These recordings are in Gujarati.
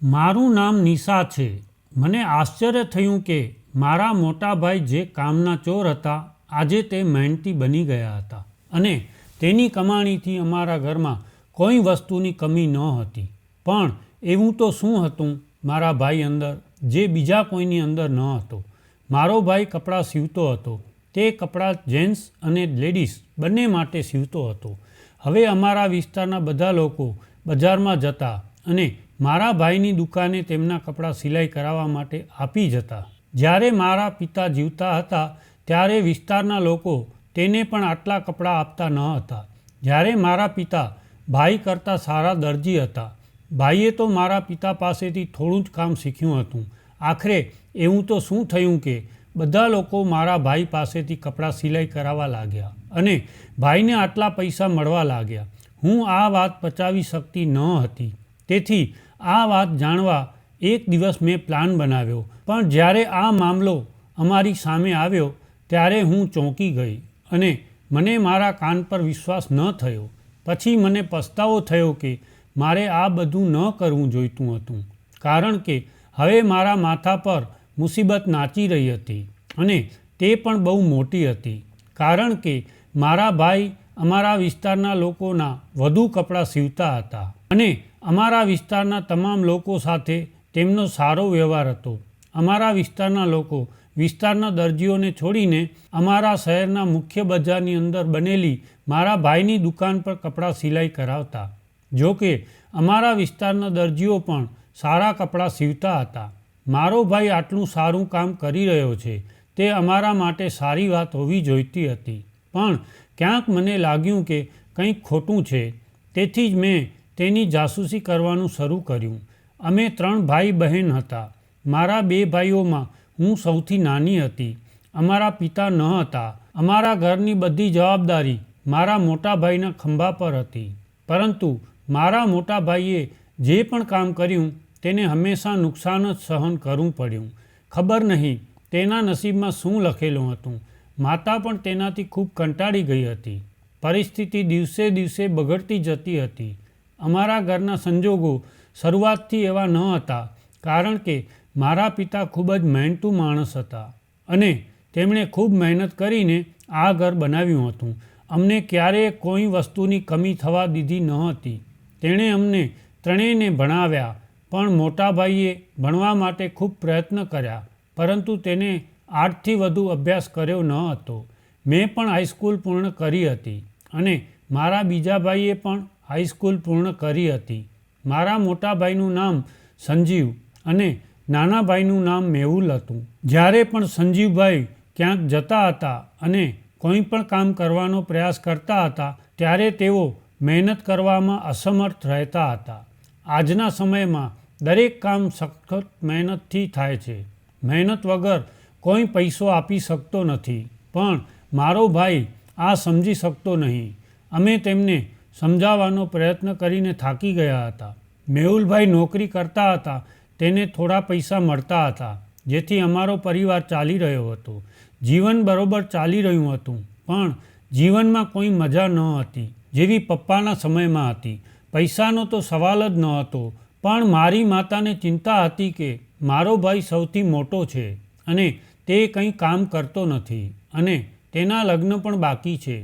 મારું નામ નિશા છે. મને આશ્ચર્ય થયું કે મારા મોટા ભાઈ જે કામના ચોર હતા આજે તે મહેનતી બની ગયા હતા અને તેની કમાણીથી અમારા ઘરમાં કોઈ વસ્તુની કમી ન હતી. પણ એવું તો શું હતું મારા ભાઈ અંદર જે બીજા કોઈની અંદર ન હતો. મારો ભાઈ કપડાં સીવતો હતો. તે કપડાં જેન્ટ્સ અને લેડીઝ બંને માટે સીવતો હતો. હવે અમારા વિસ્તારના બધા લોકો બજારમાં જતા અને મારા ભાઈની દુકાને તેમના કપડાં સિલાઈ કરાવવા માટે આપી જતા. જ્યારે મારા પિતા જીવતા હતા ત્યારે વિસ્તારના લોકો તેને પણ આટલા કપડાં આપતા ન હતા. જ્યારે મારા પિતા ભાઈ કરતાં સારા દરજી હતા. ભાઈએ તો મારા પિતા પાસેથી થોડું જ કામ શીખ્યું હતું. આખરે એવું તો શું થયું કે બધા લોકો મારા ભાઈ પાસેથી કપડાં સિલાઈ કરાવવા લાગ્યા અને ભાઈને આટલા પૈસા મળવા લાગ્યા. હું આ વાત પચાવી શકતી ન હતી. તેથી આ વાત જાણવા એક દિવસ મેં પ્લાન બનાવ્યો. પણ જ્યારે આ મામલો અમારી સામે આવ્યો ત્યારે હું ચોંકી ગઈ અને મને મારા કાન પર વિશ્વાસ ન થયો. પછી મને પસ્તાવો થયો કે મારે આ બધું ન કરવું જોઈતું હતું. કારણ કે હવે મારા માથા પર મુસીબત નાચી રહી હતી અને તે પણ બહુ મોટી હતી. કારણ કે મારા ભાઈ અમારા વિસ્તારના લોકોના વધુ કપડાં સીવતા હતા અને અમારા વિસ્તારના તમામ લોકો સાથે તેમનો સારો વ્યવહાર હતો. અમારા વિસ્તારના લોકો વિસ્તારના દરજીઓને છોડીને અમારા શહેરના મુખ્ય બજારની અંદર બનેલી મારા ભાઈની દુકાન પર કપડાં સિલાઈ કરાવતા. જો કે અમારા વિસ્તારના દરજીઓ પણ સારા કપડાં સીવતા હતા. મારો ભાઈ આટલું સારું કામ કરી રહ્યો છે તે અમારા માટે સારી વાત હોવી જોઈતી હતી. પણ ક્યાંક મને લાગ્યું કે કંઈક ખોટું છે. તેથી જ મેં તેની જાસૂસી કરવાનું શરૂ કર્યું. અમે 3 ભાઈ બહેન હતા. મારા 2 ભાઈઓમાં હું સૌથી નાની હતી. અમારા પિતા ન હતા. અમારા ઘરની બધી જવાબદારી મારા મોટા ભાઈના ખંભા પર હતી. પરંતુ મારા મોટા ભાઈએ જે પણ કામ કર્યું તેને હંમેશા નુકસાન જ સહન કરવું પડ્યું. ખબર નહીં તેના નસીબમાં શું લખેલું હતું. માતા પણ તેનાથી ખૂબ કંટાળી ગઈ હતી. પરિસ્થિતિ દિવસે દિવસે બગડતી જતી હતી. અમારા ઘરના સંજોગો શરૂઆતથી એવા ન હતા. કારણ કે મારા પિતા ખૂબ જ મહેનતુ માણસ હતા અને તેમણે ખૂબ મહેનત કરીને આ ઘર બનાવ્યું હતું. અમને ક્યારેય કોઈ વસ્તુની કમી થવા દીધી ન હતી. તેણે અમને ત્રણેયને ભણાવ્યા. પણ મોટા ભાઈએ ભણવા માટે ખૂબ પ્રયત્ન કર્યા પરંતુ તેને 8થી વધુ અભ્યાસ કર્યો ન હતો. મેં પણ હાઈસ્કૂલ પૂર્ણ કરી હતી અને મારા બીજા ભાઈએ પણ હાઈસ્કૂલ પૂર્ણ કરી હતી. મારા મોટા ભાઈનું નામ સંજીવ અને નાના ભાઈનું નામ મેહુલ હતું. જ્યારે પણ સંજીવભાઈ ક્યાંક જતા હતા અને કોઈ પણ કામ કરવાનો પ્રયાસ કરતા હતા ત્યારે તેઓ મહેનત કરવામાં અસમર્થ રહેતા હતા. આજના સમયમાં દરેક કામ સખત મહેનતથી થાય છે. મહેનત વગર કોઈ પૈસો આપી શકતો નથી. પણ મારો ભાઈ આ સમજી શકતો નહીં. અમે તેમને સમજાવવાનો પ્રયત્ન કરીને થાકી ગયા હતા. મેહુલભાઈ નોકરી કરતા હતા. તેને થોડા પૈસા મળતા હતા જેથી અમારો પરિવાર ચાલી રહ્યો હતો. જીવન બરોબર ચાલી રહ્યું હતું. પણ જીવનમાં કોઈ મજા ન હતી જેવી પપ્પાના સમયમાં હતી. પૈસાનો તો સવાલ જ ન હતો. પણ મારી માતાને ચિંતા હતી કે મારો ભાઈ સૌથી મોટો છે અને તે કંઈ કામ કરતો નથી અને તેના લગ્ન પણ બાકી છે.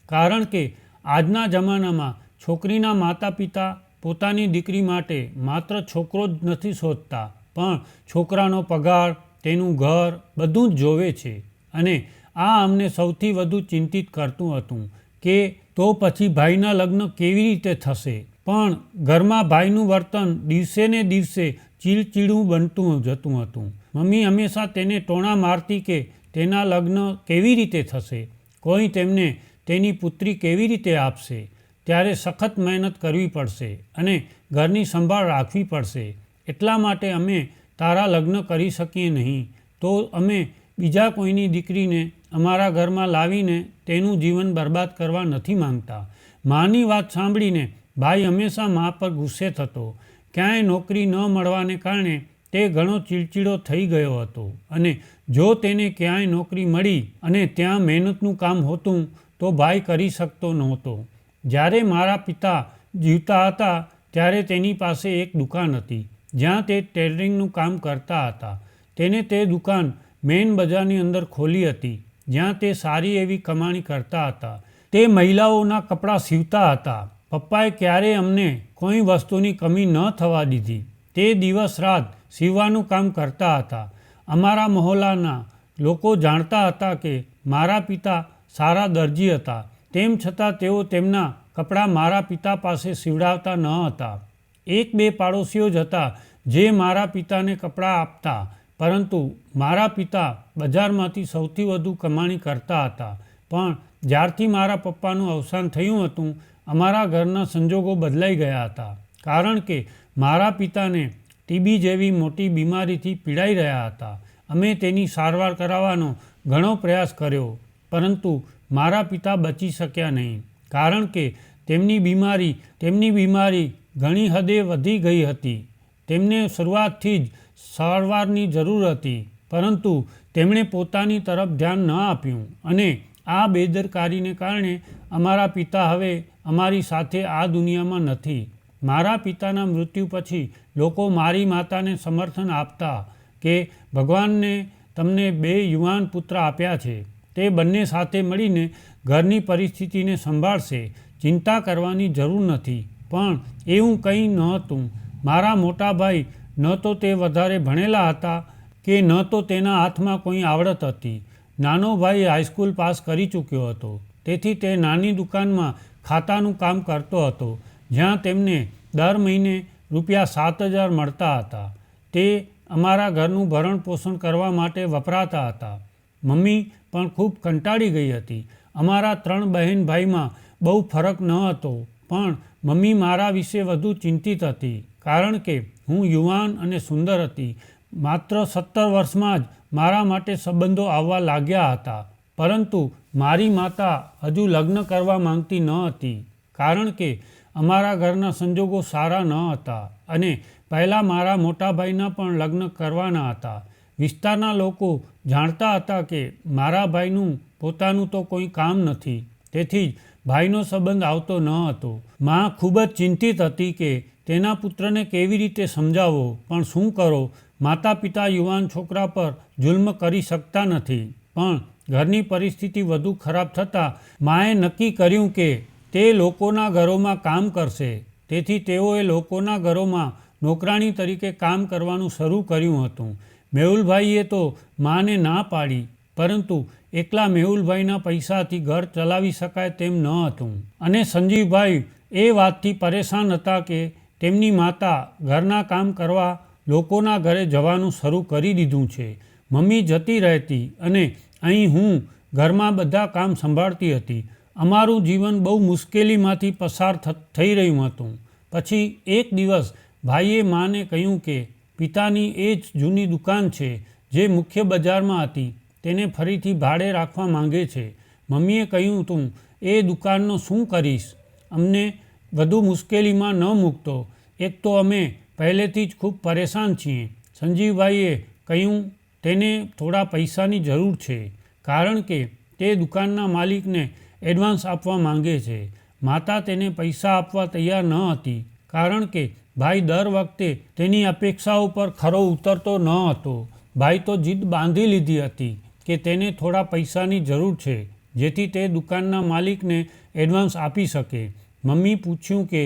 કારણ કે આજના જમાનામાં છોકરીના માતા પિતા પોતાની દીકરી માટે માત્ર છોકરો જ નથી શોધતા પણ છોકરાનો પગાર, તેનું ઘર બધું જ જોવે છે. અને આ અમને સૌથી વધુ ચિંતિત કરતું હતું કે તો પછી ભાઈના લગ્ન કેવી રીતે થશે. પણ ઘરમાં ભાઈનું વર્તન દિવસે ને દિવસે ચીડચીડું બનતું જતું હતું. મમ્મી હંમેશા તેને ટોણા મારતી કે તેના લગ્ન કેવી રીતે થશે, કોઈ તેમને તેની પુત્રી કેવી રીતે આપશે, ત્યારે સખત મહેનત કરવી પડશે અને ઘરની સંભાળ રાખવી પડશે. એટલા માટે અમે તારા લગ્ન કરી શકીએ નહીં. તો અમે બીજા કોઈની દીકરીને અમારા ઘરમાં લાવીને તેનું જીવન બરબાદ કરવા નથી માંગતા. માની વાત સાંભળીને ભાઈ હંમેશા મા પર ગુસ્સે થતો. ક્યાંય નોકરી ન મળવાને કારણે તે ઘણો ચીડચીડો થઈ ગયો હતો અને જો તેને ક્યાંય નોકરી મળી અને ત્યાં મહેનતનું કામ હોતું તો ભાઈ કરી શકતો નહોતો. જ્યારે મારા પિતા જીવતા હતા ત્યારે તેની પાસે એક દુકાન હતી જ્યાં તે ટેલરિંગનું કામ કરતા હતા. તેને તે દુકાન મેઇન બજારની અંદર ખોલી હતી, જ્યાં તે સારી એવી કમાણી કરતા હતા. તે મહિલાઓના કપડાં સીવતા હતા. પપ્પાએ ક્યારેય અમને કોઈ વસ્તુની કમી ન થવા દીધી. તે દિવસ રાત સીવવાનું કામ કરતા હતા. અમારા મહોલ્લાના લોકો જાણતા હતા કે મારા પિતા સારા દરજી હતા. તેમ છતાં તેઓ તેમના કપડાં મારા પિતા પાસે સીવડાવતા ન હતા. એક બે પાડોશીઓ જ હતા જે મારા પિતાને કપડાં આપતા, પરંતુ મારા પિતા બજારમાંથી સૌથી વધુ કમાણી કરતા હતા. પણ જ્યારથી મારા પપ્પાનું અવસાન થયું હતું, અમારા ઘરના સંજોગો બદલાઈ ગયા હતા. કારણ કે મારા પિતાને ટીબી જેવી મોટી બીમારીથી પીડાઈ રહ્યા હતા. અમે તેની સારવાર કરાવવાનો ઘણો પ્રયાસ કર્યો, પરંતુ મારા પિતા બચી શક્યા નહીં. કારણ કે તેમની બીમારી ઘણી હદે વધી ગઈ હતી. તેમને શરૂઆતથી જ સારવારની જરૂર હતી, પરંતુ તેમણે પોતાની તરફ ધ્યાન ન આપ્યું, અને આ બેદરકારીને કારણે અમારા પિતા હવે અમારી સાથે આ દુનિયામાં નથી. મારા પિતાના મૃત્યુ પછી લોકો મારી માતાને સમર્થન આપતા કે ભગવાનને તમને 2 યુવાન પુત્ર આપ્યા છે. તે બંને સાથે મળીને ઘરની પરિસ્થિતિને સંભાળશે. ચિંતા કરવાની જરૂર નથી. પણ એવું કંઈ નહોતું. મારા મોટા ભાઈ ન તો તે વધારે ભણેલા હતા કે ન તો તેના હાથમાં કોઈ આવડત હતી. નાનો ભાઈ હાઈસ્કૂલ પાસ કરી ચૂક્યો હતો. તેથી તે નાની દુકાનમાં ખાતાનું કામ કરતો હતો, જ્યાં તેમને દર મહિને ₹7,000 મળતા હતા. તે અમારા ઘરનું ભરણ પોષણ કરવા માટે વપરાતા હતા. મમ્મી પણ ખૂબ કંટાળી ગઈ હતી. અમારા 3 બહેન ભાઈમાં બહુ ફરક ન હતો, પણ મમ્મી મારા વિશે વધુ ચિંતિત હતી, કારણ કે હું યુવાન અને સુંદર હતી. માત્ર 17 વર્ષમાં જ મારા માટે સંબંધો આવવા લાગ્યા હતા. પરંતુ મારી માતા હજુ લગ્ન કરવા માંગતી ન હતી, કારણ કે અમારા ઘરના સંજોગો સારા ન હતા, અને પહેલાં મારા મોટા ભાઈના પણ લગ્ન કરવાના હતા. વિસ્તારના લોકો જાણતા હતા કે મારા ભાઈનું પોતાનું તો કોઈ કામ નથી, તેથી જ ભાઈનો સંબંધ આવતો ન હતો. મા ખૂબ જ ચિંતિત હતી કે તેના પુત્રને કેવી રીતે સમજાવવો, પણ શું કરો? માતા પિતા યુવાન છોકરા પર જુલ્મ કરી શકતા નથી. પણ ઘરની પરિસ્થિતિ વધુ ખરાબ થતાં માએ નક્કી કર્યું કે તે લોકોના ઘરોમાં કામ કરશે. તેથી તેઓએ લોકોના ઘરોમાં નોકરાણી તરીકે કામ કરવાનું શરૂ કર્યું હતું. મેહુલભાઈએ તો માને ના પાડી, પરંતુ એકલા મેહુલભાઈના પૈસાથી ઘર ચલાવી શકાય તેમ ન હતું. અને સંજીવભાઈ એ વાતથી પરેશાન હતા કે તેમની માતા ઘરના કામ કરવા લોકોના ઘરે જવાનું શરૂ કરી દીધું છે. મમ્મી જતી રહેતી અને અહીં હું ઘરમાં બધા કામ સંભાળતી હતી. અમારું જીવન બહુ મુશ્કેલીમાંથી પસાર થઈ રહ્યું હતું. પછી એક દિવસ ભાઈએ માને કહ્યું કે પિતાની એ જ જૂની દુકાન છે જે મુખ્ય બજારમાં હતી, તેને ફરીથી ભાડે રાખવા માંગે છે. મમ્મીએ કહ્યું, તું એ દુકાનનો શું કરીશ? અમને વધુ મુશ્કેલીમાં ન મૂકતો. એક તો અમે પહેલેથી જ ખૂબ પરેશાન છીએ. સંજીવભાઈએ કહ્યું, તેને થોડા પૈસાની જરૂર છે, કારણ કે તે દુકાનના માલિકને એડવાન્સ આપવા માંગે છે. માતા તેને પૈસા આપવા તૈયાર ન હતી, કારણ કે ભાઈ દર વખતે તેની અપેક્ષાઓ પર ખરો ઉતરતો ન હતો. ભાઈ તો જીદ બાંધી લીધી હતી કે તેને થોડા પૈસાની જરૂર છે, જેથી તે દુકાનના માલિકને એડવાન્સ આપી શકે. મમ્મી પૂછ્યું કે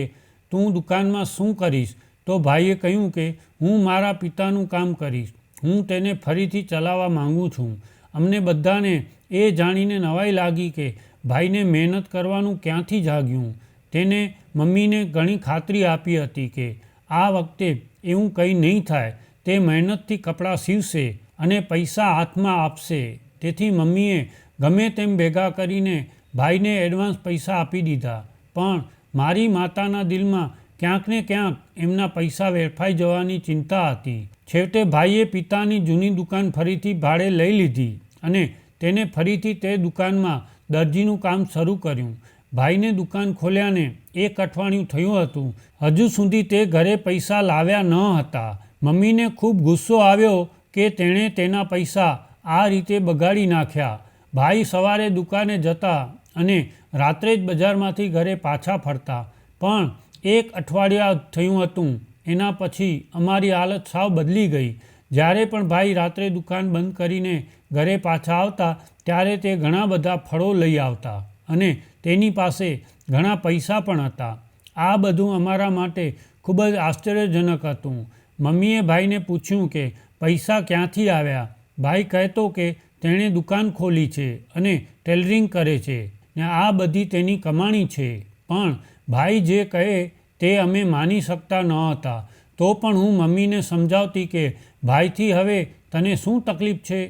તું દુકાનમાં શું કરીશ? તો ભાઈએ કહ્યું કે હું મારા પિતાનું કામ કરીશ. હું તેને ફરીથી ચલાવવા માંગુ છું. અમને બધાને એ જાણીને નવાઈ લાગી કે ભાઈને મહેનત કરવાનું ક્યાંથી જાગ્યું. તેને મમ્મીને ઘણી ખાતરી આપી હતી કે આ વખતે એવું કંઈ નહીં થાય. તે મહેનતથી કપડાં સીવશે અને પૈસા હાથમાં આપશે. તેથી મમ્મીએ ગમે તેમ ભેગા કરીને ભાઈને એડવાન્સ પૈસા આપી દીધા. પણ મારી માતાના દિલમાં ક્યાંક ને ક્યાંક એમના પૈસા વેડફાઈ જવાની ચિંતા હતી. છેવટે ભાઈએ પિતાની જૂની દુકાન ફરીથી ભાડે લઈ લીધી અને તેને ફરીથી તે દુકાનમાં દરજીનું કામ શરૂ કર્યું. ભાઈને દુકાન ખોલ્યાને 1 અઠવાડિયું થયું હતું. હજુ સુધી તે ઘરે પૈસા લાવ્યા ન હતા. મમ્મીને ખૂબ ગુસ્સો આવ્યો કે તેણે તેના પૈસા આ રીતે બગાડી નાખ્યા. ભાઈ સવારે દુકાને જતા અને રાત્રે જ બજારમાંથી ઘરે પાછા ફરતા. પણ 1 અઠવાડિયા થયું હતું એના પછી અમારી હાલત સાવ બદલી ગઈ. જ્યારે પણ ભાઈ રાત્રે દુકાન બંધ કરીને ઘરે પાછા આવતા ત્યારે તે ઘણા બધા ફળો લઈ આવતા અને તેની પાસે ઘણા પૈસા પણ હતા. આ બધું અમારા માટે ખૂબ જ આશ્ચર્યજનક હતું. મમ્મીએ ભાઈને પૂછ્યું કે પૈસા ક્યાંથી આવ્યા. ભાઈ કહેતો કે તેણે દુકાન ખોલી છે અને ટેલરિંગ કરે છે ને આ બધી તેની કમાણી છે. પણ ભાઈ જે કહે તે અમે માની શકતા ન હતા. તો પણ હું મમ્મીને સમજાવતી કે ભાઈથી હવે તને શું તકલીફ છે.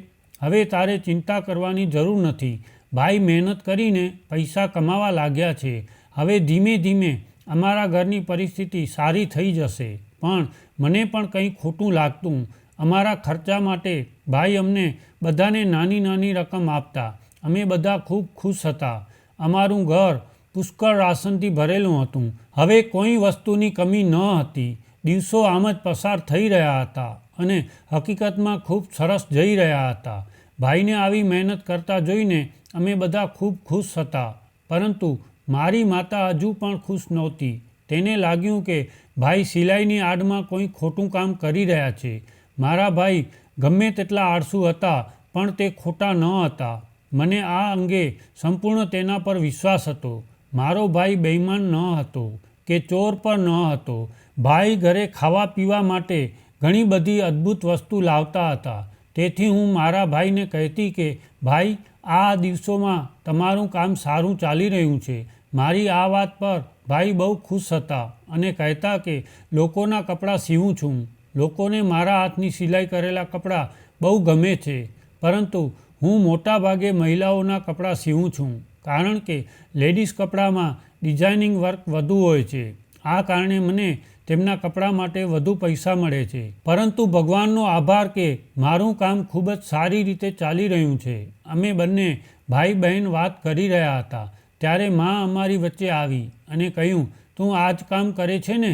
હવે તારે ચિંતા કરવાની જરૂર નથી. ભાઈ મહેનત કરીને પૈસા કમાવા લાગ્યા છે. હવે ધીમે ધીમે અમારા ઘરની પરિસ્થિતિ સારી થઈ જશે. પણ મને પણ કંઈ ખોટું લાગતું. અમારા ખર્ચા માટે ભાઈ અમને બધાને નાની નાની રકમ આપતા. અમે બધા ખૂબ ખુશ હતા. અમારું ઘર પુષ્કળ રાશનથી ભરેલું હતું. હવે કોઈ વસ્તુની કમી ન હતી. દિવસો આમ જ પસાર થઈ રહ્યા હતા અને હકીકતમાં ખૂબ સરસ જઈ રહ્યા હતા. ભાઈને આવી મહેનત કરતા જોઈને અમે બધા ખૂબ ખુશ હતા. પરંતુ મારી માતા હજુ પણ ખુશ નહોતી. તેને લાગ્યું કે ભાઈ સિલાઈની આડમાં કોઈ ખોટું કામ કરી રહ્યા છે. મારા ભાઈ ગમે તેટલા આળસુ હતા પણ તે ખોટા ન હતા. મને આ અંગે સંપૂર્ણ તેના પર વિશ્વાસ હતો. મારો ભાઈ બેઈમાન ન હતો કે ચોર પણ ન હતો. ભાઈ ઘરે ખાવા પીવા માટે ઘણી બધી અદ્ભુત વસ્તુ લાવતા હતા. તેથી હું મારા ભાઈને કહેતી કે ભાઈ આ દિવસોમાં તમારું કામ સારું ચાલી રહ્યું છે. મારી આ વાત પર ભાઈ બહુ ખુશ હતા અને કહેતા કે લોકોના કપડાં સીવું છું. લોકોને મારા હાથની સિલાઈ કરેલા કપડાં બહુ ગમે છે. પરંતુ હું મોટા ભાગે મહિલાઓના કપડાં સીવું છું કારણ કે લેડીઝ કપડામાં ડિઝાઇનિંગ વર્ક વધુ હોય છે. આ કારણે મને તેમના કપડાં માટે વધુ પૈસા મળે છે. પરંતુ ભગવાનનો આભાર કે મારું કામ ખૂબ જ સારી રીતે ચાલી રહ્યું છે. અમે બંને ભાઈ બહેન વાત કરી રહ્યા હતા ત્યારે માં અમારી વચ્ચે આવી અને કહ્યું, તું આ જ કામ કરે છે ને?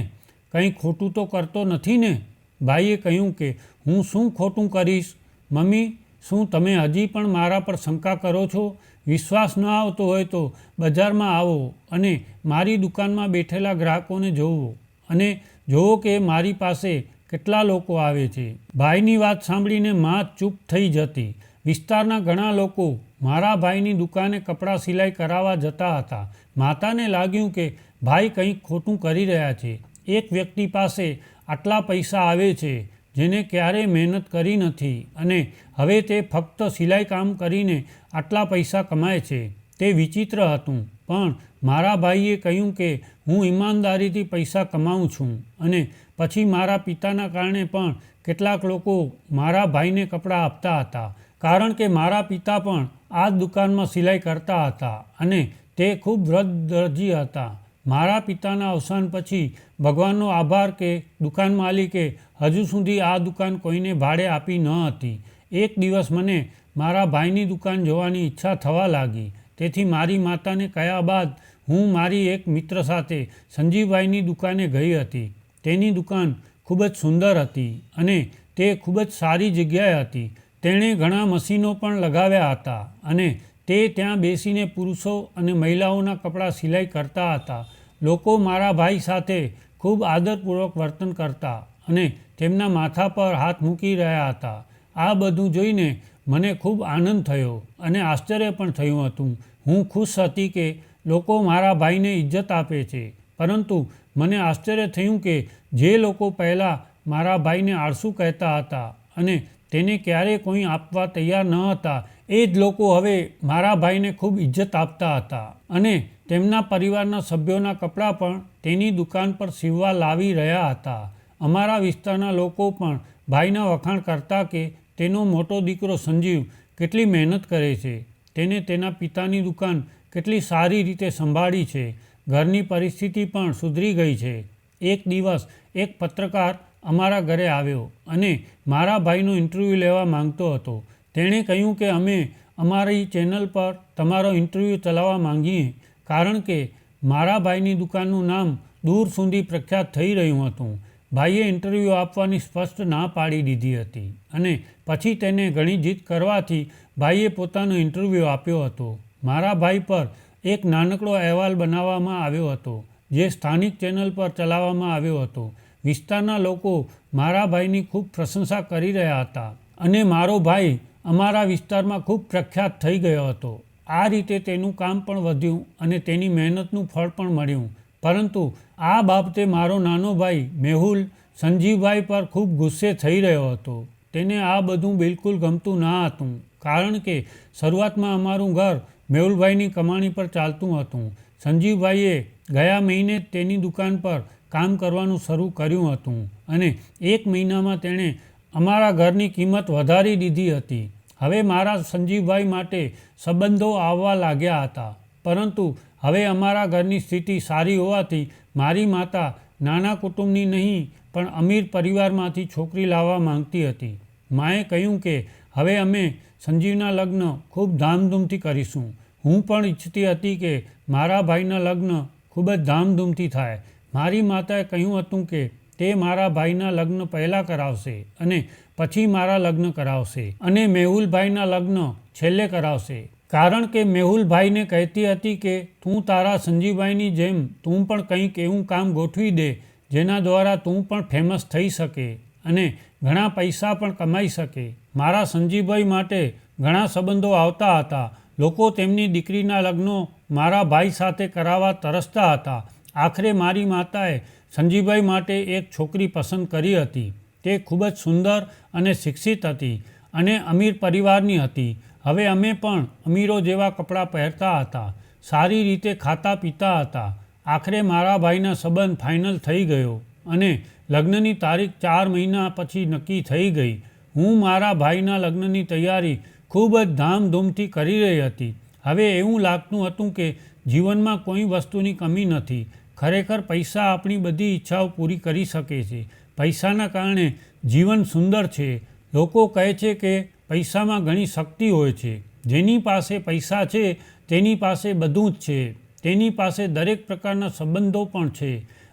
કંઈ ખોટું તો કરતો નથી ને? ભાઈએ કહ્યું કે હું શું ખોટું કરીશ? મમ્મી, શું તમે હજી પણ મારા પર શંકા કરો છો? વિશ્વાસ ન આવતો હોય તો બજારમાં આવો અને મારી દુકાનમાં બેઠેલા ગ્રાહકોને જોવો અને જુઓ કે મારી પાસે કેટલા લોકો આવે છે. ભાઈની વાત સાંભળીને માં ચૂપ થઈ જતી. વિસ્તારના ઘણા લોકો મારા ભાઈની દુકાને કપડાં સિલાઈ કરાવવા જતા હતા. માતાને લાગ્યું કે ભાઈ કંઈક ખોટું કરી રહ્યા છે. એક વ્યક્તિ પાસે આટલા પૈસા આવે છે જેને ક્યારેય મહેનત કરી નથી અને હવે તે ફક્ત સિલાઈ કામ કરીને આટલા પૈસા કમાય છે. તે વિચિત્ર હતું. પણ મારા ભાઈએ કહ્યું કે હું ઈમાનદારીથી પૈસા કમાઉં છું અને પછી મારા પિતાના કારણે પણ કેટલાક લોકો મારા ભાઈને કપડાં આપતા હતા કારણ કે મારા પિતા પણ આ જ દુકાનમાં સિલાઈ કરતા હતા અને તે ખૂબ વૃદ્ધ દરજી હતા. મારા પિતાના અવસાન પછી ભગવાનનો આભાર કે દુકાન માલિકે હજુ સુધી આ દુકાન કોઈને ભાડે આપી ન હતી. એક દિવસ મને મારા ભાઈની દુકાન જોવાની ઈચ્છા થવા લાગી. તેથી મારી માતાને કહ્યા બાદ હું મારી એક મિત્ર સાથે સંજીવભાઈની દુકાને ગઈ હતી. તેની દુકાન ખૂબ જ સુંદર હતી અને તે ખૂબ જ સારી જગ્યાએ હતી. તેણે ઘણા મશીનો પણ લગાવ્યા હતા અને તે ત્યાં બેસીને પુરુષો અને મહિલાઓના કપડાં સિલાઈ કરતા હતા. લોકો મારા ભાઈ સાથે ખૂબ આદરપૂર્વક વર્તન કરતા અને તેમના માથા પર હાથ મૂકી રહ્યા હતા. આ બધું જોઈને મને ખૂબ આનંદ થયો અને આશ્ચર્ય પણ થયું હતું. હું ખુશ હતી કે લોકો મારા ભાઈને ઇજ્જત આપે છે. પરંતુ મને આશ્ચર્ય થયું કે જે લોકો પહેલાં મારા ભાઈને આળસુ કહેતા હતા અને તેને ક્યારેય કોઈ આપવા તૈયાર ન હતા એ જ લોકો હવે મારા ભાઈને ખૂબ ઇજ્જત આપતા હતા અને તેમના પરિવારના સભ્યોના કપડાં પણ તેની દુકાન પર સીવવા લાવી રહ્યા હતા. અમારા વિસ્તારના લોકો પણ ભાઈના વખાણ કરતા કે તેનો મોટો દીકરો સંજીવ કેટલી મહેનત કરે છે. તેને તેના પિતાની દુકાન કેટલી સારી રીતે સંભાળી છે. ઘરની પરિસ્થિતિ પણ સુધરી ગઈ છે. એક દિવસ એક પત્રકાર અમારા ઘરે આવ્યો અને મારા ભાઈનો ઇન્ટરવ્યૂ લેવા માંગતો હતો. તેણે કહ્યું કે અમે અમારી ચેનલ પર તમારો ઇન્ટરવ્યૂ ચલાવવા માંગીએ કારણ કે મારા ભાઈની દુકાનનું નામ દૂર સુધી પ્રખ્યાત થઈ રહ્યું હતું. ભાઈએ ઇન્ટરવ્યૂ આપવાની સ્પષ્ટ ના પાડી દીધી હતી અને પછી તેને ઘણી જીદ કરવાથી ભાઈએ પોતાનો ઇન્ટરવ્યૂ આપ્યો હતો. મારા ભાઈ પર એક નાનકડો અહેવાલ બનાવવામાં આવ્યો હતો જે સ્થાનિક ચેનલ પર ચલાવવામાં આવ્યો હતો. વિસ્તારના લોકો મારા ભાઈની ખૂબ પ્રશંસા કરી રહ્યા હતા અને મારો ભાઈ અમારા વિસ્તારમાં ખૂબ પ્રખ્યાત થઈ ગયો હતો. આ રીતે તેનું કામ પણ વધ્યું અને તેની મહેનતનું ફળ પણ મળ્યું. પરંતુ આ બાબતે મારો નાનો ભાઈ મેહુલ સંજીવભાઈ પર ખૂબ ગુસ્સે થઈ રહ્યો હતો. તેને આ બધું બિલકુલ ગમતું ના હતું, કારણ કે શરૂઆતમાં અમારું ઘર મેહુલભાઈની કમાણી પર ચાલતું હતું. સંજીવભાઈએ ગયા મહિને જ તેની દુકાન પર કામ કરવાનું શરૂ કર્યું હતું અને 1 મહિનામાં તેણે અમારા ઘરની કિંમત વધારી દીધી હતી. હવે મારા સંજીવભાઈ માટે સંબંધો આવવા લાગ્યા હતા, પરંતુ હવે અમારા ઘરની સ્થિતિ સારી હોવાથી મારી માતા નાના કુટુંબની નહીં પણ અમીર પરિવારમાંથી છોકરી લાવવા માંગતી હતી. માએ કહ્યું કે હવે અમે સંજીવના લગ્ન ખૂબ ધામધૂમથી કરીશું. હું પણ ઈચ્છતી હતી કે મારા ભાઈના લગ્ન ખૂબ જ ધામધૂમથી થાય. મારી માતાએ કહ્યું હતું કે તે મારા ભાઈના લગ્ન પહેલાં કરાવશે અને પછી મારા લગ્ન કરાવશે અને મેહુલભાઈના લગ્ન છેલ્લે કરાવશે, કારણ કે મેહુલભાઈને કહેતી હતી કે તું તારા સંજીવભાઈની જેમ તું પણ કંઈક એવું કામ ગોઠવી દે જેના દ્વારા તું પણ ફેમસ થઈ શકે અને ઘણા પૈસા પણ કમાઈ શકે. મારા સંજીવભાઈ માટે ઘણા સંબંધો આવતા હતા. લોકો તેમની દીકરીના લગ્નો મારા ભાઈ સાથે કરાવવા તરસતા હતા. આખરે મારી માતાએ સંજીવભાઈ માટે એક છોકરી પસંદ કરી હતી. તે ખૂબ જ સુંદર અને શિક્ષિત હતી અને અમીર પરિવારની હતી. હવે અમે પણ અમીરો જેવા કપડાં પહેરતા હતા, સારી રીતે ખાતા પીતા હતા. આખરે મારા ભાઈના સંબંધ ફાઇનલ થઈ ગયો અને લગ્નની તારીખ 4 મહિના પછી નક્કી થઈ ગઈ. હું મારા ભાઈના લગ્નની તૈયારી ખૂબ જ ધામધૂમથી કરી રહી હતી. હવે એવું લાગતું હતું કે જીવનમાં કોઈ વસ્તુની કમી નથી. ખરેખર પૈસા આપણી બધી ઈચ્છાઓ પૂરી કરી શકે છે. પૈસાના કારણે જીવન સુંદર છે. લોકો કહે છે કે પૈસામાં ઘણી શક્તિ હોય છે. જેની પાસે પૈસા છે તેની પાસે બધું જ છે. તેની પાસે દરેક પ્રકારના સંબંધો પણ છે.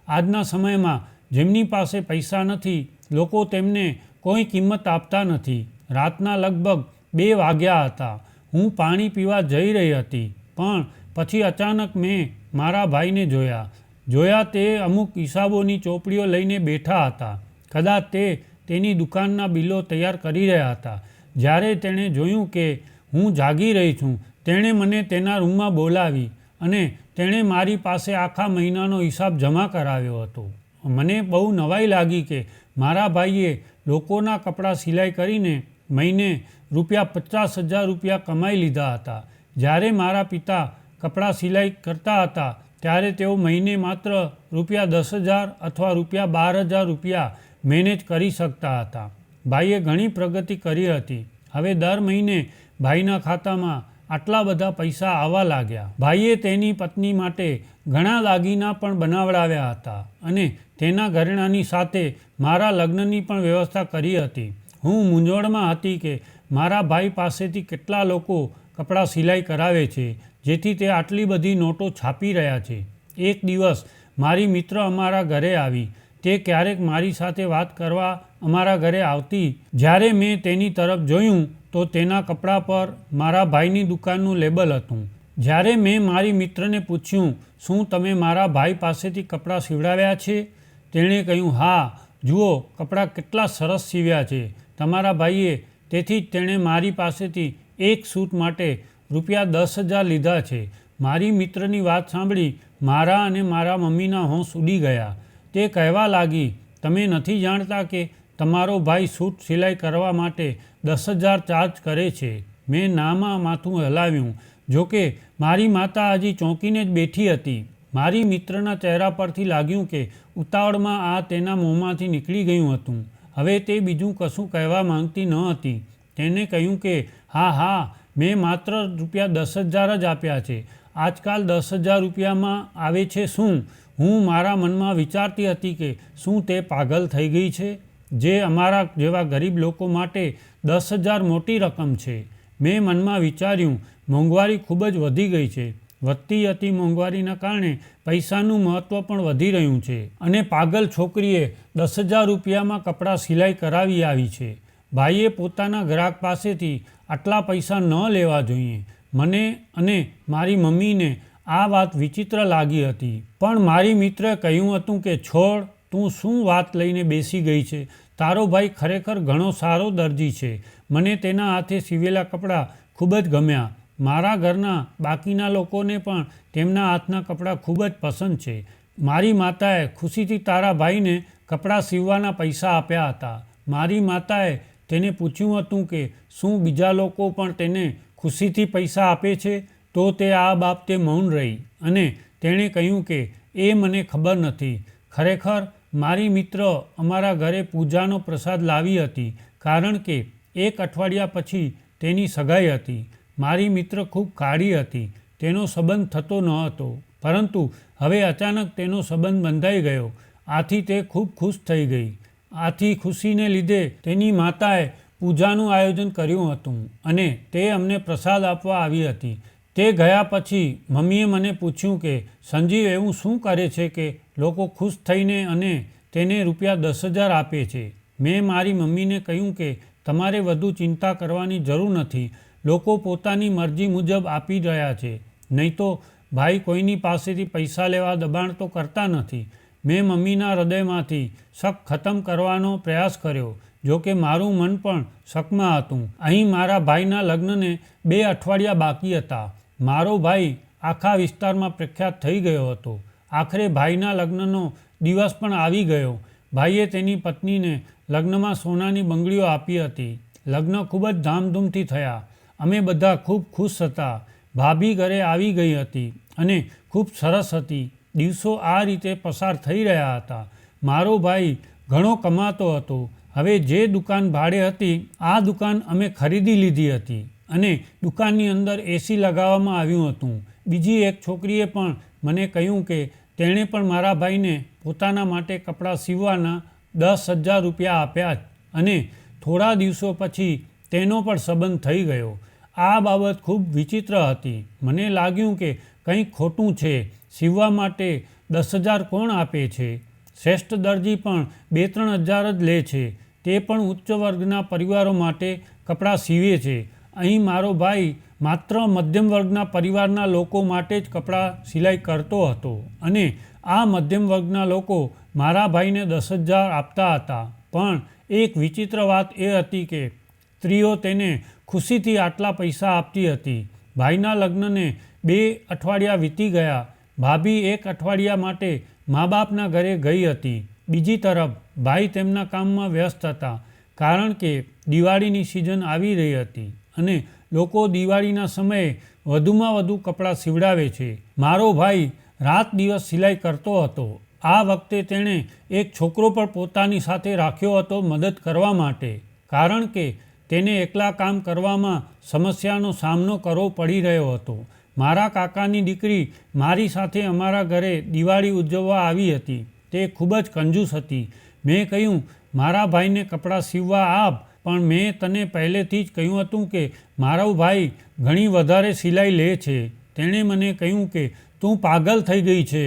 આજના સમયમાં જેમની પાસે પૈસા નથી, લોકો તેમને કોઈ કિંમત આપતા નથી. રાતના લગભગ 2 વાગ્યા હતા. હું પાણી પીવા જઈ રહી હતી, પણ પછી અચાનક મેં મારા ભાઈને જોયા. તે અમુક હિસાબોની ચોપડીઓ લઈને બેઠા હતા. કદાચ તે તેની દુકાનના બિલો તૈયાર કરી રહ્યા હતા. જ્યારે તેણે જોયું કે હું જાગી રહી છું, તેણે મને તેના રૂમમાં બોલાવી અને તેણે મારી પાસે આખા મહિનાનો હિસાબ જમા કરાવ્યો હતો. મને બહુ નવાઈ લાગી કે મારા ભાઈએ લોકોના કપડાં સિલાઈ કરીને મહિને ₹50,000 કમાઈ લીધા હતા. જ્યારે મારા પિતા કપડાં સિલાઈ કરતા હતા ત્યારે તેઓ મહિને માત્ર ₹10,000 અથવા ₹12,000 મેનેજ કરી શકતા હતા. ભાઈએ ઘણી પ્રગતિ કરી હતી. હવે દર મહિને ભાઈના ખાતામાં આટલા બધા પૈસા આવવા લાગ્યા. ભાઈએ તેની પત્ની માટે ઘણા દાગીના પણ બનાવડાવ્યા હતા અને તેના ઘરેણાની સાથે મારા લગ્નની પણ વ્યવસ્થા કરી હતી. હું મૂંઝવણમાં હતી કે મારા ભાઈ પાસેથી કેટલા લોકો કપડાં સિલાઈ કરાવે છે, જેથી તે આટલી બધી નોટો છાપી રહ્યા છે. એક દિવસ મારી મિત્ર અમારા ઘરે આવી. તે ક્યારેક મારી સાથે વાત કરવા અમારા ઘરે આવતી. જ્યારે મેં તેની તરફ જોયું તો તેના કપડાં પર મારા ભાઈની દુકાનનું લેબલ હતું. જ્યારે મેં મારી મિત્રને પૂછ્યું, શું તમે મારા ભાઈ પાસેથી કપડાં સીવડાવ્યા છે? તેણે કહ્યું, હા, જુઓ કપડાં કેટલા સરસ સીવ્યા છે તમારા ભાઈએ. તેથી જ તેણે મારી પાસેથી એક સૂટ માટે ₹10,000 લીધા છે. મારી મિત્રની વાત સાંભળી મારા અને મારા મમ્મીના હોંશ ઉડી ગયા. તે કહેવા લાગી, તમે નથી જાણતા કે તમારો ભાઈ સૂટ સિલાઈ કરવા માટે 10,000 ચાર્જ કરે છે? મેં નામાં માથું હલાવ્યું. જોકે મારી માતા હજી ચોંકીને જ બેઠી હતી. મારી મિત્રના ચહેરા પરથી લાગ્યું કે ઉતાવળમાં આ તેના મોંમાંથી નીકળી ગયું હતું. હવે તે બીજું કશું કહેવા માંગતી ન હતી. તેને કહ્યું કે હા, મેં માત્ર ₹10,000 જ આપ્યા છે. આજકાલ ₹10,000માં આવે છે શું? હું મારા મનમાં વિચારતી હતી કે શું તે પાગલ થઈ ગઈ છે? જે અમારા જેવા ગરીબ લોકો માટે 10,000 મોટી રકમ છે. મેં મનમાં વિચાર્યું, મોંઘવારી ખૂબ જ વધી ગઈ છે. વધતી જતી મોંઘવારીના કારણે પૈસાનું મહત્ત્વ પણ વધી રહ્યું છે અને પાગલ છોકરીએ ₹10,000માં કપડાં સિલાઈ કરાવી આવી છે. ભાઈએ પોતાના ગ્રાહક પાસેથી આટલા પૈસા ન લેવા જોઈએ. મને અને મારી મમ્મીને આ વાત વિચિત્ર લાગી હતી, પણ મારી મિત્રે કહ્યું હતું કે છોડ, તું શું વાત લઈને બેસી ગઈ છે? તારો ભાઈ ખરેખર ઘણો સારો દરજી છે. મને તેના હાથે સીવેલા કપડાં ખૂબ જ ગમ્યા. મારા ઘરના બાકીના લોકોને પણ તેમના હાથના કપડાં ખૂબ જ પસંદ છે. મારી માતાએ ખુશીથી તારા ભાઈને કપડાં સીવવાના પૈસા આપ્યા હતા. મારી માતાએ તેને પૂછ્યું હતું કે શું બીજા લોકો પણ તેને ખુશીથી પૈસા આપે છે? તો તે આ બાબતે મૌન રહી અને તેણે કહ્યું કે એ મને ખબર નથી. ખરેખર મારી મિત્ર અમારા ઘરે પૂજાનો પ્રસાદ લાવી હતી કારણ કે એક અઠવાડિયા પછી તેની સગાઈ હતી. મારી મિત્ર ખૂબ કાળી હતી. તેનો સંબંધ થતો ન હતો, પરંતુ હવે અચાનક તેનો સંબંધ બંધાઈ ગયો. આથી તે ખૂબ ખુશ થઈ ગઈ. આથી ખુશીને લીધે તેની માતાએ પૂજાનું આયોજન કર્યું હતું અને તે અમને પ્રસાદ આપવા આવી હતી. તે ગયા પછી મમ્મીએ મને પૂછ્યું કે સંજીવ એવું શું કરે છે કે લોકો ખુશ થઈને અને તેને ₹10,000 આપે છે? મેં મારી મમ્મીને કહ્યું કે તમારે વધુ ચિંતા કરવાની જરૂર નથી. લોકો પોતાની મરજી મુજબ આપી રહ્યા છે. નહીં તો ભાઈ કોઈની પાસેથી પૈસા લેવા દબાણ તો કરતા નથી. મેં મમ્મીના હૃદયમાંથી શક ખતમ કરવાનો પ્રયાસ કર્યો. જોકે મારું મન પણ શકમાં હતું. અહીં મારા ભાઈના લગ્નને 2 અઠવાડિયા બાકી હતા. મારો ભાઈ આખા વિસ્તારમાં પ્રખ્યાત થઈ ગયો હતો. આખરે ભાઈના લગ્નનો દિવસ પણ આવી ગયો. ભાઈએ તેની પત્નીને લગ્નમાં સોનાની બંગડીઓ આપી હતી. લગ્ન ખૂબ જ ધામધૂમથી થયા. અમે બધા ખૂબ ખુશ હતા. ભાભી ઘરે આવી ગઈ હતી અને ખૂબ સરસ હતી. દિવસો આ રીતે પસાર થઈ રહ્યા હતા. મારો ભાઈ ઘણો કમાતો હતો. હવે જે દુકાન ભાડે હતી આ દુકાન અમે ખરીદી લીધી હતી અને દુકાનની અંદર એસી લગાવવામાં આવ્યું હતું. બીજી એક છોકરીએ પણ મને કહ્યું કે તેણે પણ મારા ભાઈને પોતાના માટે કપડાં સીવવાના ₹10,000 આપ્યા અને થોડા દિવસો પછી તેનો પણ સંબંધ થઈ ગયો. આ બાબત ખૂબ વિચિત્ર હતી. મને લાગ્યું કે કંઈક ખોટું છે. સીવવા માટે 10,000 કોણ આપે છે? શ્રેષ્ઠ દરજી પણ 2-3 હજાર જ લે છે. તે પણ ઉચ્ચ વર્ગના પરિવારો માટે કપડાં સીવે છે. અહીં મારો ભાઈ માત્ર મધ્યમ વર્ગના પરિવારના લોકો માટે જ કપડાં સિલાઈ કરતો હતો અને આ મધ્યમ વર્ગના લોકો મારા ભાઈને 10,000 આપતા હતા. પણ એક વિચિત્ર વાત એ હતી કે સ્ત્રીઓ તેને ખુશીથી આટલા પૈસા આપતી હતી. ભાઈના લગ્નને 2 અઠવાડિયા વીતી ગયા. ભાભી 1 અઠવાડિયા માટે મા બાપના ઘરે ગઈ હતી. બીજી તરફ ભાઈ તેમના કામમાં વ્યસ્ત હતા કારણ કે દિવાળીની સિઝન આવી રહી હતી અને લોકો દિવાળીના સમયે વધુમાં વધુ કપડાં સીવડાવે છે. મારો ભાઈ રાત દિવસ સિલાઈ કરતો હતો. આ વખતે તેણે એક છોકરો પણ પોતાની સાથે રાખ્યો હતો મદદ કરવા માટે, કારણ કે તેને એકલા કામ કરવામાં સમસ્યાનો સામનો કરવો પડી રહ્યો હતો. મારા કાકાની દીકરી મારી સાથે અમારા ઘરે દિવાળી ઉજવવા આવી હતી. તે ખૂબ જ કંજૂસ હતી. મેં કહ્યું મારા ભાઈને કપડાં સીવવા આપ, પણ મેં તને પહેલેથી જ કહ્યું હતું કે મારો ભાઈ ઘણી વધારે સિલાઈ લે છે. તેણે મને કહ્યું કે તું પાગલ થઈ ગઈ છે.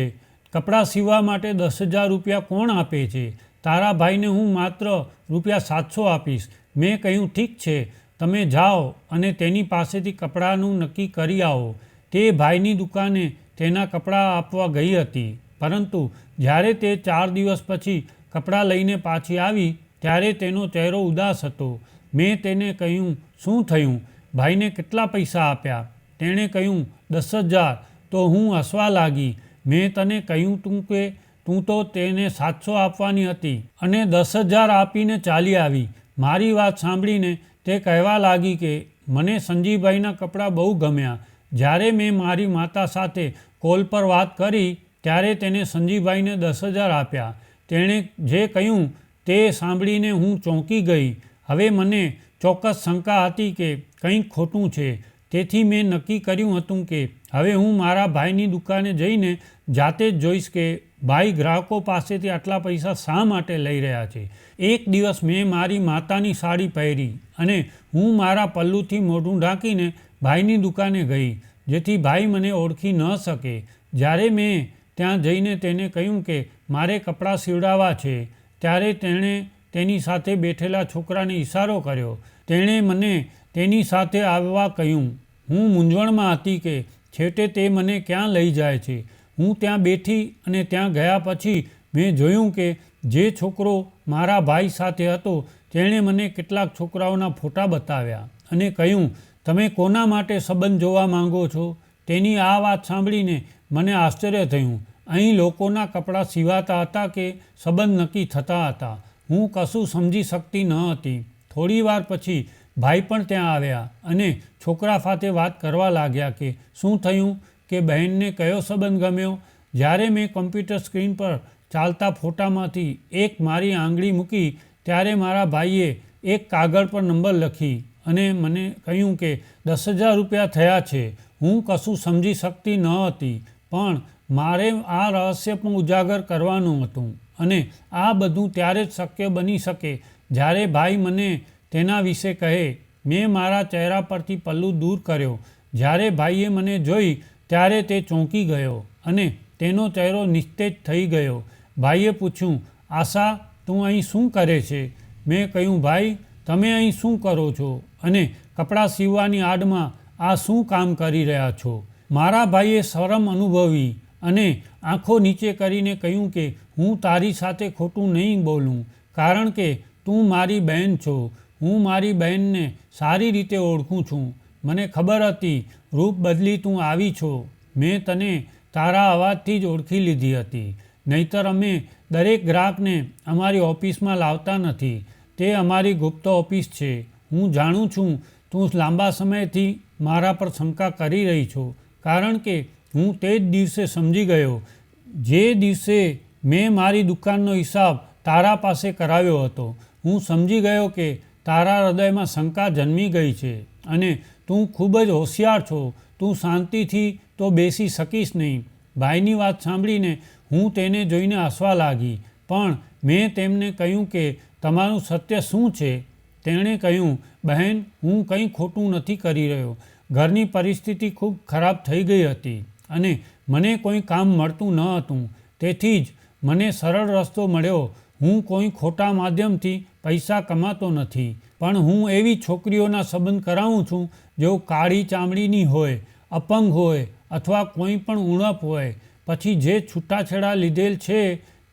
કપડાં સીવવા માટે ₹10,000 કોણ આપે છે? તારા ભાઈને હું માત્ર ₹700 આપીશ. મેં કહ્યું ઠીક છે, તમે જાઓ અને તેની પાસેથી કપડાનું નક્કી કરી આવો. તે ભાઈની દુકાને તેના કપડાં આપવા ગઈ હતી, પરંતુ જ્યારે તે 4 દિવસ પછી કપડાં લઈને પાછી આવી ત્યારે તેનો ચહેરો ઉદાસ હતો. મેં તેને કહ્યું શું થયું? ભાઈને કેટલા પૈસા આપ્યા? તેણે કહ્યું 10,000. તો હું હસવા લાગી. મેં તને કહ્યું તું કે તું તો તેને 700 આપવાની હતી અને 10,000 આપીને ચાલી આવી. મારી વાત સાંભળીને તે કહેવા લાગી કે મને સંજીવભાઈના કપડાં બહુ ગમ્યા. જ્યારે મેં મારી માતા સાથે કોલ પર વાત કરી ત્યારે તેને સંજીવભાઈને 10,000 આપ્યા. તેણે જે કહ્યું તે સાંભળીને હું ચોંકી ગઈ. હવે મને ચોક્કસ શંકા હતી કે કંઈક ખોટું છે. તેથી મેં નક્કી કર્યું હતું કે હવે હું મારા ભાઈની દુકાને જઈને જાતે જ જોઈશ કે ભાઈ ગ્રાહકો પાસેથી આટલા પૈસા શા માટે લઈ રહ્યા છે. એક દિવસ મેં મારી માતાની સાડી પહેરી અને હું મારા પલ્લુથી મોઢું ઢાંકીને ભાઈની દુકાને ગઈ, જેથી ભાઈ મને ઓળખી ન શકે. જ્યારે મેં ત્યાં જઈને તેને કહ્યું કે મારે કપડાં સીવડાવવા છે, ત્યારે તેણે તેની સાથે બેઠેલા છોકરાને ઇશારો કર્યો. તેણે મને તેની સાથે આવવા કહ્યું. હું મૂંઝવણમાં હતી કે છેવટે તે મને ક્યાં લઈ જાય છે. હું ત્યાં બેઠી અને ત્યાં ગયા પછી મેં જોયું કે જે છોકરો મારા ભાઈ સાથે હતો તેણે મને કેટલાક છોકરાઓના ફોટા બતાવ્યા અને કહ્યું, તમે કોના માટે સંબંધ જોવા માંગો છો? તેની આ વાત સાંભળીને મને આશ્ચર્ય થયું. અહીં લોકોના કપડાં સીવાતા હતા કે સંબંધ નક્કી થતા હતા. હું કશું સમજી શકતી ન હતી. થોડી વાર પછી ભાઈ પણ ત્યાં આવ્યા અને છોકરા સાથે વાત કરવા લાગ્યા કે શું થયું, કે બહેનને કયો સંબંધ ગમ્યો. જ્યારે મેં કમ્પ્યુટર સ્ક્રીન પર ચાલતા ફોટામાંથી એક મારી આંગળી મૂકી ત્યારે મારા ભાઈએ એક કાગળ પર નંબર લખી અને મને કહ્યું કે 10,000 રૂપિયા થયા છે. હું કશું સમજી શકતી ન હતી, પણ મારે આ રહસ્ય પણ ઉજાગર કરવાનું હતું અને આ બધું ત્યારે જ શક્ય બની શકે જ્યારે ભાઈ મને તેના વિશે કહે. મેં મારા ચહેરા પરથી પલ્લું દૂર કર્યો. જ્યારે ભાઈએ મને જોઈ ત્યારે તે ચોંકી ગયો અને તેનો ચહેરો નિસ્તેજ થઈ ગયો. ભાઈએ પૂછ્યું, આશા, તું અહીં શું કરે છે? મેં કહ્યું, ભાઈ, તમે અહીં શું કરો છો અને કપડાં સીવવાની આડમાં આ શું કામ કરી રહ્યા છો? મારા ભાઈએ શરમ અનુભવી અને આંખો નીચે કરીને કહ્યું કે હું તારી સાથે ખોટું નહીં બોલું, કારણ કે તું મારી બહેન છો. હું મારી બહેનને સારી રીતે ઓળખું છું. મને ખબર હતી રૂપ બદલી તું આવી છો. મેં તને તારા અવાજથી જ ઓળખી લીધી હતી. નહીંતર અમે દરેક ગ્રાહકને અમારી ઓફિસમાં લાવતા નથી. તે અમારી ગુપ્ત ઓફિસ છે. હું જાણું છું તું લાંબા સમયથી મારા પર શંકા કરી રહી છો, કારણ કે હું તે જ દિવસે સમજી ગયો જે દિવસે મેં મારી દુકાનનો હિસાબ તારા પાસે કરાવ્યો હતો. હું સમજી ગયો કે તારા હૃદયમાં શંકા જન્મી ગઈ છે અને તું ખૂબ જ હોશિયાર છો. તું શાંતિથી તો બેસી શકીશ નહીં. ભાઈની વાત સાંભળીને હું તેને જોઈને હસવા લાગી, પણ મેં તેમને કહ્યું કે તમારું સત્ય શું છે? તેણે કહ્યું, બહેન, હું કંઈ ખોટું નથી કરી રહ્યો. ઘરની પરિસ્થિતિ ખૂબ ખરાબ થઈ ગઈ હતી અને મને કોઈ કામ મળતું ન હતું. તેથી જ મને સરળ રસ્તો મળ્યો. હું કોઈ ખોટા માધ્યમથી પૈસા કમાતો નથી, પણ હું એવી છોકરીઓના સંબંધ કરાવું છું જેઓ કાળી ચામડીની હોય, અપંગ હોય અથવા કોઈ પણ ઉણપ હોય, પછી જે છૂટાછેડા લીધેલ છે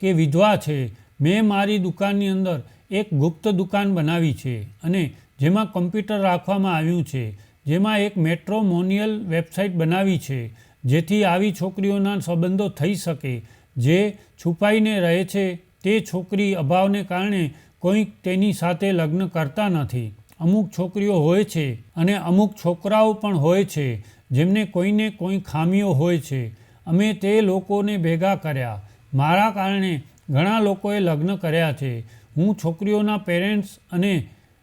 કે વિધવા છે. મેં મારી દુકાનની અંદર એક ગુપ્ત દુકાન બનાવી છે અને જેમાં કમ્પ્યુટર રાખવામાં આવ્યું છે, જેમાં એક મેટ્રોમોનિયલ વેબસાઇટ બનાવી છે જેથી આવી છોકરીઓના સંબંધો થઈ શકે. જે છુપાઈને રહે છે તે છોકરી અભાવને કારણે કોઈ તેની સાથે લગ્ન કરતા નથી. અમુક છોકરીઓ હોય છે અને અમુક છોકરાઓ પણ હોય છે જેમને કોઈને કોઈ ખામીઓ હોય છે. અમે તે લોકોને ભેગા કર્યા. મારા કારણે ઘણા લોકોએ લગ્ન કર્યા છે. હું છોકરીઓના પેરેન્ટ્સ અને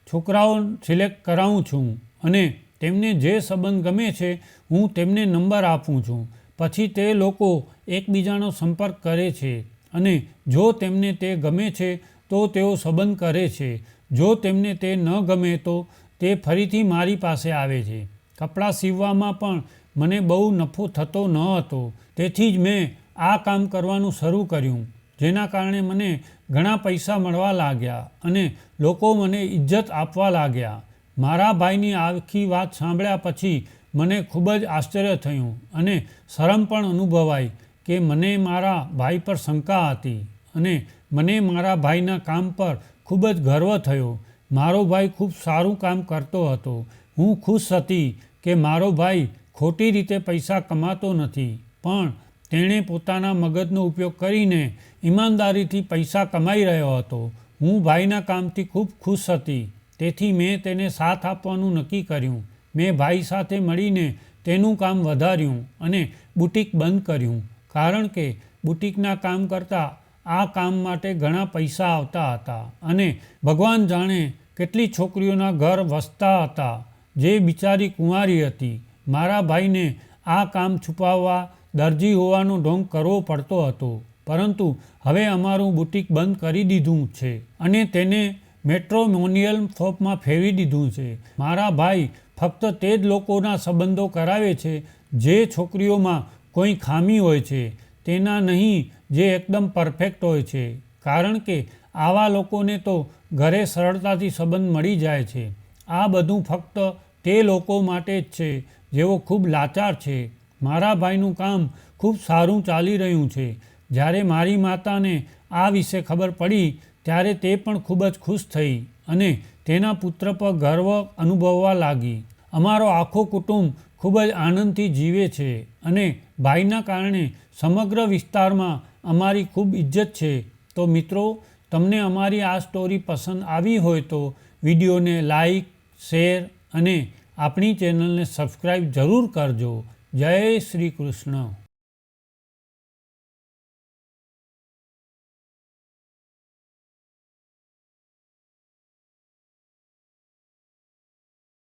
છોકરાઓ સિલેક્ટ કરાવું છું અને તેમને જે સંબંધ ગમે છે હું તેમને નંબર આપું છું. પછી તે લોકો એકબીજાનો સંપર્ક કરે છે અને જો તેમને તે ગમે છે તો તેઓ સંબંધ કરે છે. જો તેમને તે ન ગમે તો તે ફરીથી મારી પાસે આવે છે. કપડાં સીવવામાં પણ મને બહુ નફો થતો ન હતો, તેથી જ મેં આ કામ કરવાનું શરૂ કર્યું, જેના કારણે મને ઘણા પૈસા મળવા લાગ્યા અને લોકો મને ઇજ્જત આપવા લાગ્યા. મારા ભાઈની આખી વાત સાંભળ્યા પછી મને ખૂબ જ આશ્ચર્ય થયું અને શરમ પણ અનુભવાઈ કે મને મારા ભાઈ પર શંકા હતી અને મને મારા ભાઈના કામ પર ખૂબ જ ગર્વ થયો. મારો ભાઈ ખૂબ સારું કામ કરતો હતો. હું ખુશ હતી કે મારો ભાઈ ખોટી રીતે પૈસા કમાતો નથી, પણ તેણે પોતાના મગજનો ઉપયોગ કરીને ઈમાનદારીથી પૈસા કમાઈ રહ્યો હતો. હું ભાઈના કામથી ખૂબ ખુશ હતી, તેથી મેં તેને સાથ આપવાનું નક્કી કર્યું. મેં ભાઈ સાથે મળીને તેનું કામ વધાર્યું અને બુટિક બંધ કર્યું, કારણ કે બુટિકના કામ કરતાં આ કામ માટે ઘણા પૈસા આવતા હતા અને ભગવાન જાણે કેટલી છોકરીઓના ઘર વસતા હતા જે બિચારી કુંવારી હતી. મારા ભાઈને આ કામ છુપાવવા દરજી હોવાનો ઢોંગ કરવો પડતો હતો, પરંતુ હવે અમારું બુટિક બંધ કરી દીધું છે અને તેને મેટ્રોમોનિયલ શોપમાં ફેરવી દીધું છે. મારા ભાઈ ફક્ત તે જ લોકોના સંબંધો કરાવે છે જે છોકરીઓમાં કોઈ ખામી હોય છે, તેના નહીં જે એકદમ પરફેક્ટ હોય છે, કારણ કે આવા લોકોને તો ઘરે સરળતાથી સંબંધ મળી જાય છે. આ બધું ફક્ત તે લોકો માટે જ છે જેઓ ખૂબ લાચાર છે. મારા ભાઈનું કામ ખૂબ સારું ચાલી રહ્યું છે. જ્યારે મારી માતાને આ વિશે ખબર પડી ત્યારે તે પણ ખૂબ જ ખુશ થઈ અને તેના પુત્ર પર ગર્વ અનુભવવા લાગી. અમારો આખો કુટુંબ ખૂબ જ આનંદથી જીવે છે અને ભાઈના કારણે સમગ્ર વિસ્તારમાં અમારી ખૂબ ઇજ્જત છે. તો મિત્રો, તમને અમારી આ સ્ટોરી પસંદ આવી હોય તો વિડીયોને લાઈક, શેર અને આપણી ચેનલને સબસ્ક્રાઈબ જરૂર કરજો. જય શ્રી કૃષ્ણ.